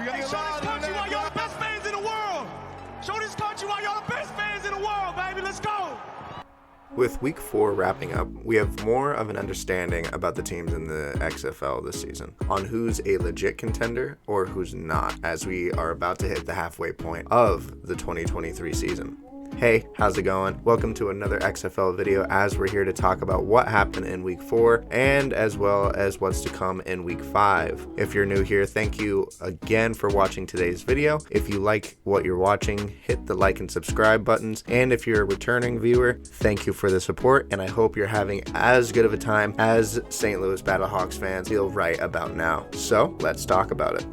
Hey, show this country why y'all the best fans in the world. Show this country why y'all the best fans in the world, baby. Let's go. With Week 4 wrapping up, we have more of an understanding about the teams in the XFL this season, on who's a legit contender or who's not, as we are about to hit the halfway point of the 2023 season. Hey, how's it going? Welcome to another XFL video as we're here to talk about what happened in Week 4 and as well as what's to come in Week 5. If you're new here, thank you again for watching today's video. If you like what you're watching, hit the like and subscribe buttons. And if you're a returning viewer, thank you for the support. And I hope you're having as good of a time as St. Louis Battlehawks fans feel right about now. So let's talk about it.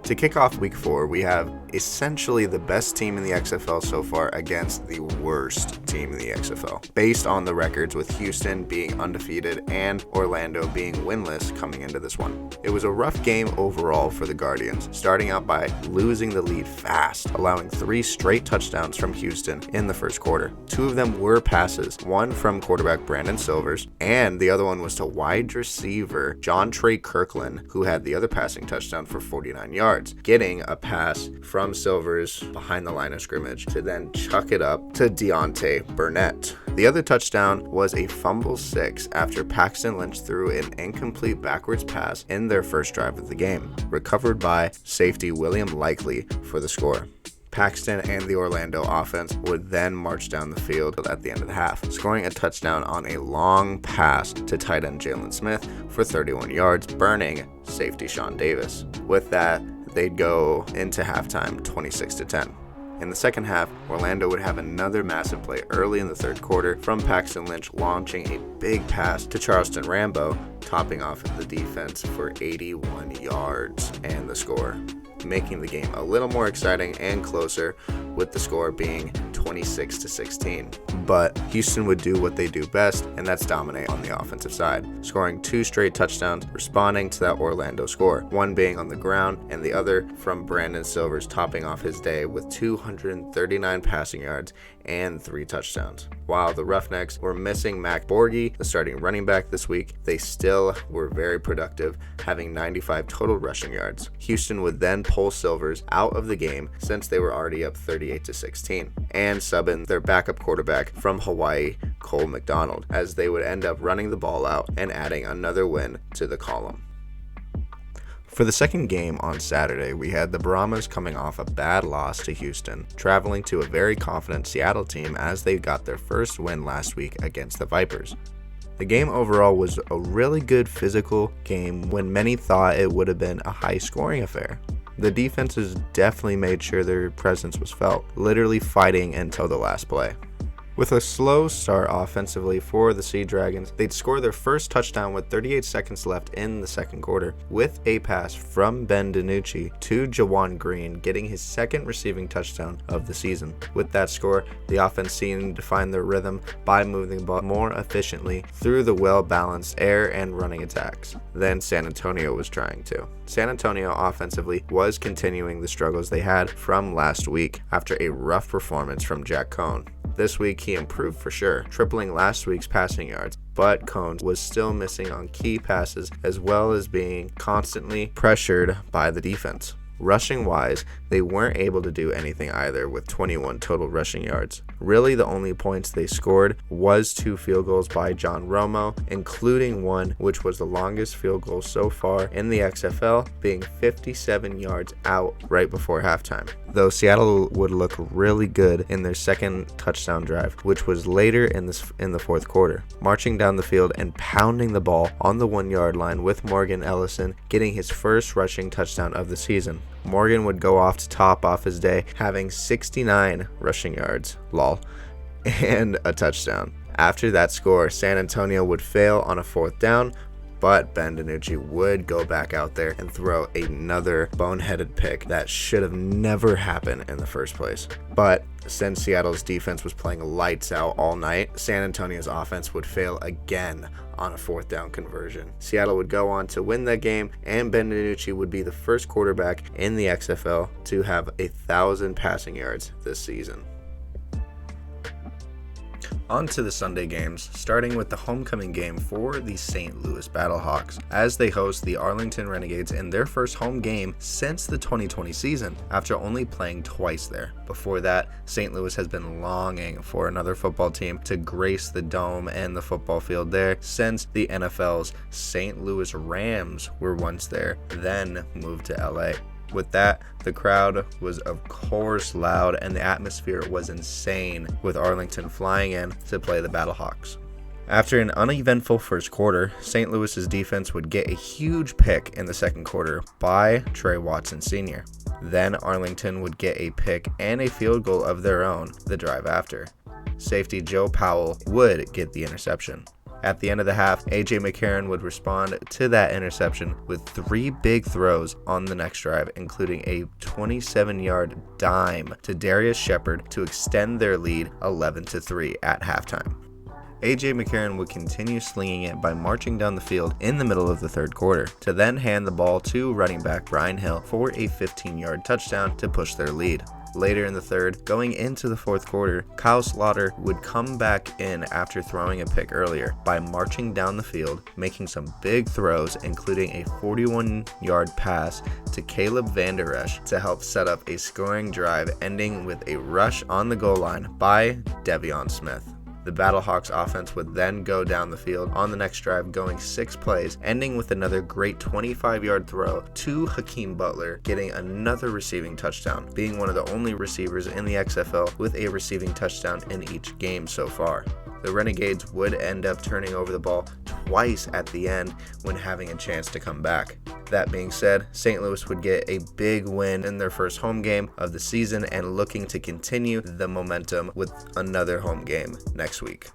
To kick off Week 4, we have essentially the best team in the XFL so far against the worst team in the XFL, based on the records with Houston being undefeated and Orlando being winless coming into this one. It was a rough game overall for the Guardians, starting out by losing the lead fast, allowing 3 straight touchdowns from Houston in the first quarter. 2 of them were passes, one from quarterback Brandon Silvers, and the other one was to wide receiver John Trey Kirkland, who had the other passing touchdown for 49 yards, getting a pass from Silvers behind the line of scrimmage to then chuck it up to Deontay Burnett. The other touchdown was a fumble 6 after Paxton Lynch threw an incomplete backwards pass in their first drive of the game, recovered by safety William Likely for the score. Paxton and the Orlando offense would then march down the field at the end of the half, scoring a touchdown on a long pass to tight end Jalen Smith for 31 yards, burning safety Sean Davis. With that, they'd go into halftime 26-10. In the second half, Orlando would have another massive play early in the third quarter from Paxton Lynch launching a big pass to Charleston Rambo, topping off the defense for 81 yards and the score, making the game a little more exciting and closer, with the score being 26-16. But Houston would do what they do best, and that's dominate on the offensive side, scoring 2 straight touchdowns, responding to that Orlando score, one being on the ground and the other from Brandon Silvers topping off his day with 239 passing yards and 3 touchdowns. While the Roughnecks were missing Mac Borghi, the starting running back this week, they still were very productive, having 95 total rushing yards. Houston would then pull Silvers out of the game since they were already up 38-16, and sub in their backup quarterback from Hawaii, Cole McDonald, as they would end up running the ball out and adding another win to the column. For the second game on Saturday, we had the Brahmas coming off a bad loss to Houston, traveling to a very confident Seattle team as they got their first win last week against the Vipers. The game overall was a really good physical game when many thought it would have been a high-scoring affair. The defenses definitely made sure their presence was felt, literally fighting until the last play. With a slow start offensively for the Sea Dragons, they'd score their first touchdown with 38 seconds left in the second quarter, with a pass from Ben DiNucci to Jawan Green, getting his second receiving touchdown of the season. With that score, the offense seemed to find their rhythm by moving the ball more efficiently through the well-balanced air and running attacks than San Antonio was trying to. San Antonio offensively was continuing the struggles they had from last week after a rough performance from Jack Cohn. This week he improved for sure, tripling last week's passing yards, but Cohn was still missing on key passes as well as being constantly pressured by the defense. Rushing wise, they weren't able to do anything either with 21 total rushing yards. Really, the only points they scored was 2 field goals by John Romo, including one which was the longest field goal so far in the XFL, being 57 yards out right before halftime. Though Seattle would look really good in their second touchdown drive, which was later in the fourth quarter, marching down the field and pounding the ball on the 1-yard line with Morgan Ellison getting his first rushing touchdown of the season. Morgan would go off to top off his day, having 69 rushing yards, and a touchdown. After that score, San Antonio would fail on a 4th down, but Ben DiNucci would go back out there and throw another boneheaded pick that should have never happened in the first place. But since Seattle's defense was playing lights out all night, San Antonio's offense would fail again on a 4th down conversion. Seattle would go on to win that game, and Ben DiNucci would be the first quarterback in the XFL to have 1,000 passing yards this season. On to the Sunday games, starting with the homecoming game for the St. Louis Battlehawks, as they host the Arlington Renegades in their first home game since the 2020 season, after only playing twice there. Before that, St. Louis has been longing for another football team to grace the dome and the football field there since the NFL's St. Louis Rams were once there, then moved to LA. With that, the crowd was of course loud and the atmosphere was insane, with Arlington flying in to play the Battlehawks. After an uneventful first quarter, St. Louis's defense would get a huge pick in the second quarter by Trey Watson Sr. Then Arlington would get a pick and a field goal of their own the drive after. Safety Joe Powell would get the interception. At the end of the half, A.J. McCarron would respond to that interception with 3 big throws on the next drive, including a 27-yard dime to Darius Shepard to extend their lead 11-3 at halftime. A.J. McCarron would continue slinging it by marching down the field in the middle of the third quarter, to then hand the ball to running back Brian Hill for a 15-yard touchdown to push their lead. Later in the third, going into the fourth quarter, Kyle Slaughter would come back in after throwing a pick earlier by marching down the field, making some big throws, including a 41-yard pass to Caleb Van Der Esch to help set up a scoring drive, ending with a rush on the goal line by Devion Smith. The Battlehawks offense would then go down the field on the next drive, going 6 plays, ending with another great 25-yard throw to Hakeem Butler, getting another receiving touchdown, being one of the only receivers in the XFL with a receiving touchdown in each game so far. The Renegades would end up turning over the ball twice at the end when having a chance to come back. That being said, St. Louis would get a big win in their first home game of the season and looking to continue the momentum with another home game next week.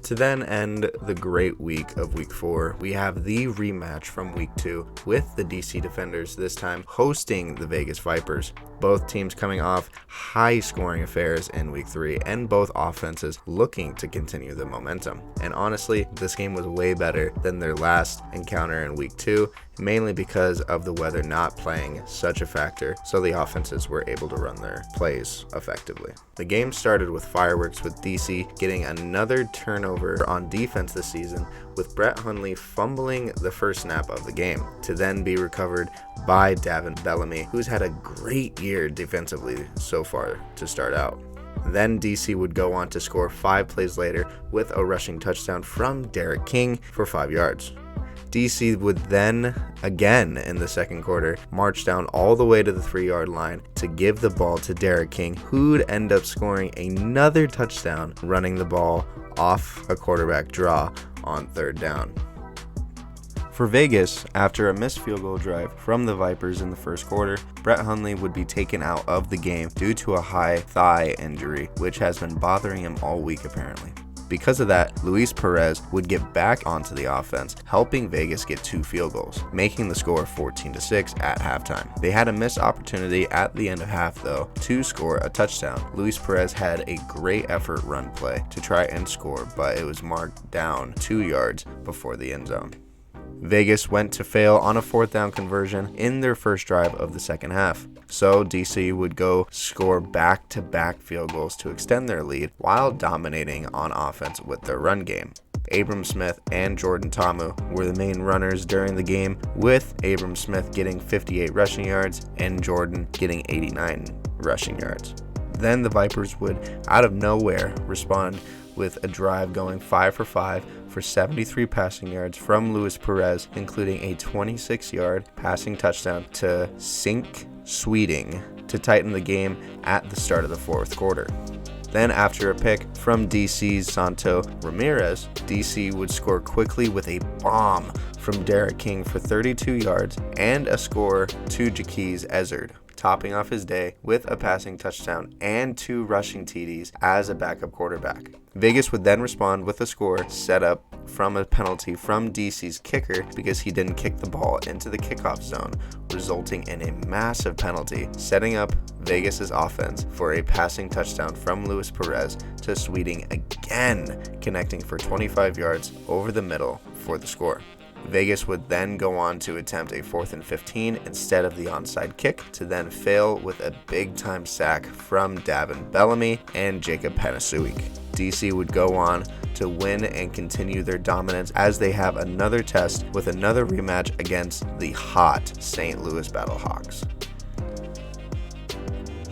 To then end the great week of Week 4, we have the rematch from Week 2 with the DC Defenders, this time hosting the Vegas Vipers. Both teams coming off high-scoring affairs in Week 3, and both offenses looking to continue the momentum. And honestly, this game was way better than their last encounter in Week 2, mainly because of the weather not playing such a factor, so the offenses were able to run their plays effectively. The game started with fireworks, with DC getting another turnover on defense this season, with Brett Hundley fumbling the first snap of the game, to then be recovered by Davin Bellamy, who's had a great year defensively so far to start out. Then DC would go on to score 5 plays later with a rushing touchdown from Derek King for 5 yards. DC would then, again in the second quarter, march down all the way to the 3-yard line to give the ball to Derek King, who'd end up scoring another touchdown, running the ball off a quarterback draw on 3rd down. For Vegas, after a missed field goal drive from the Vipers in the first quarter, Brett Hundley would be taken out of the game due to a high thigh injury, which has been bothering him all week apparently. Because of that, Luis Perez would get back onto the offense, helping Vegas get 2 field goals, making the score 14-6 at halftime. They had a missed opportunity at the end of half though to score a touchdown. Luis Perez had a great effort run play to try and score, but it was marked down 2 yards before the end zone. Vegas went to fail on a 4th down conversion in their first drive of the second half. So DC would go score back-to-back field goals to extend their lead while dominating on offense with their run game. Abram Smith and Jordan Ta'amu were the main runners during the game, with Abram Smith getting 58 rushing yards and Jordan getting 89 rushing yards. Then the Vipers would, out of nowhere, respond with a drive going 5 for 5 for 73 passing yards from Luis Perez, including a 26-yard passing touchdown to Sink Sweeting to tighten the game at the start of the 4th quarter. Then after a pick from DC's Santo Ramirez, DC would score quickly with a bomb from Derek King for 32 yards and a score to Jaquiz Ezzard, topping off his day with a passing touchdown and 2 rushing TDs as a backup quarterback. Vegas would then respond with a score set up from a penalty from DC's kicker because he didn't kick the ball into the kickoff zone, resulting in a massive penalty, setting up Vegas's offense for a passing touchdown from Luis Perez to Sweeting, again connecting for 25 yards over the middle for the score. Vegas would then go on to attempt a 4th and 15 instead of the onside kick, to then fail with a big-time sack from Davin Bellamy and Jacob Penasuik. DC would go on to win and continue their dominance as they have another test with another rematch against the hot St. Louis Battlehawks.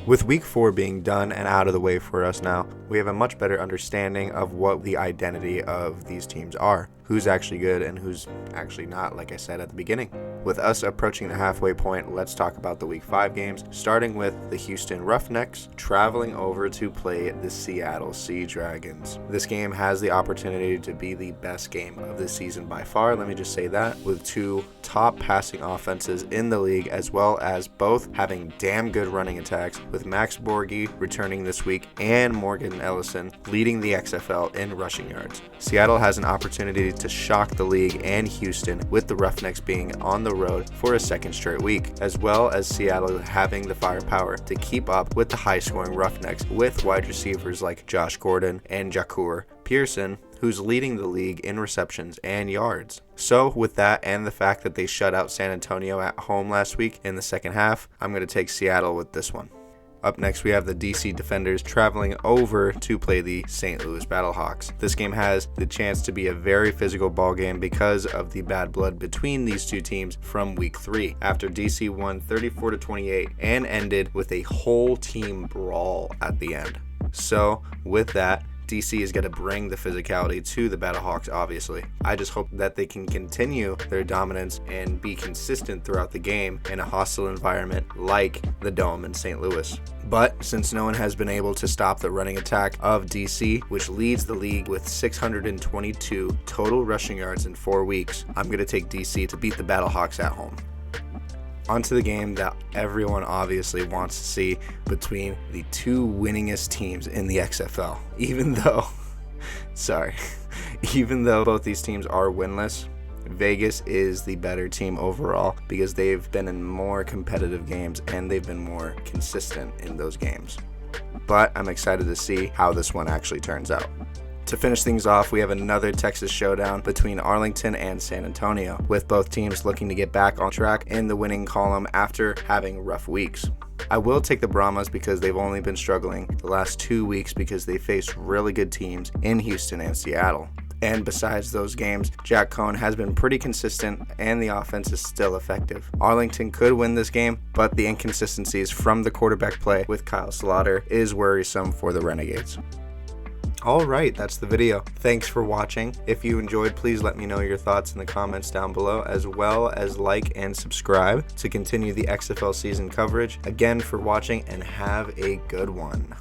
With week 4 being done and out of the way for us now, we have a much better understanding of what the identity of these teams are. Who's actually good and who's actually not, like I said at the beginning. With us approaching the halfway point, let's talk about the week 5 games, starting with the Houston Roughnecks traveling over to play the Seattle Sea Dragons. This game has the opportunity to be the best game of the season by far, let me just say that, with 2 top passing offenses in the league, as well as both having damn good running attacks, with Max Borghi returning this week and Morgan Ellison leading the XFL in rushing yards. Seattle has an opportunity to shock the league and Houston, with the Roughnecks being on the road for a second straight week, as well as Seattle having the firepower to keep up with the high-scoring Roughnecks with wide receivers like Josh Gordon and Jacour Pearson, who's leading the league in receptions and yards. So with that and the fact that they shut out San Antonio at home last week in the second half, I'm going to take Seattle with this one. Up next, we have the DC Defenders traveling over to play the St. Louis Battlehawks. This game has the chance to be a very physical ball game because of the bad blood between these two teams from week 3, after DC won 34-28 and ended with a whole team brawl at the end. So with that, DC is going to bring the physicality to the Battlehawks, obviously. I just hope that they can continue their dominance and be consistent throughout the game in a hostile environment like the Dome in St. Louis. But since no one has been able to stop the running attack of DC, which leads the league with 622 total rushing yards in 4 weeks, I'm going to take DC to beat the Battlehawks at home. On to the game that everyone obviously wants to see between the 2 winningest teams in the XFL. Even though both these teams are winless, Vegas is the better team overall because they've been in more competitive games and they've been more consistent in those games. But I'm excited to see how this one actually turns out. To finish things off, we have another Texas showdown between Arlington and San Antonio, with both teams looking to get back on track in the winning column after having rough weeks. I will take the Brahmas because they've only been struggling the last 2 weeks because they faced really good teams in Houston and Seattle. And besides those games, Jack Cohn has been pretty consistent and the offense is still effective. Arlington could win this game, but the inconsistencies from the quarterback play with Kyle Slaughter is worrisome for the Renegades. Alright, that's the video. Thanks for watching. If you enjoyed, please let me know your thoughts in the comments down below, as well as like and subscribe to continue the XFL season coverage. Again for watching, and have a good one.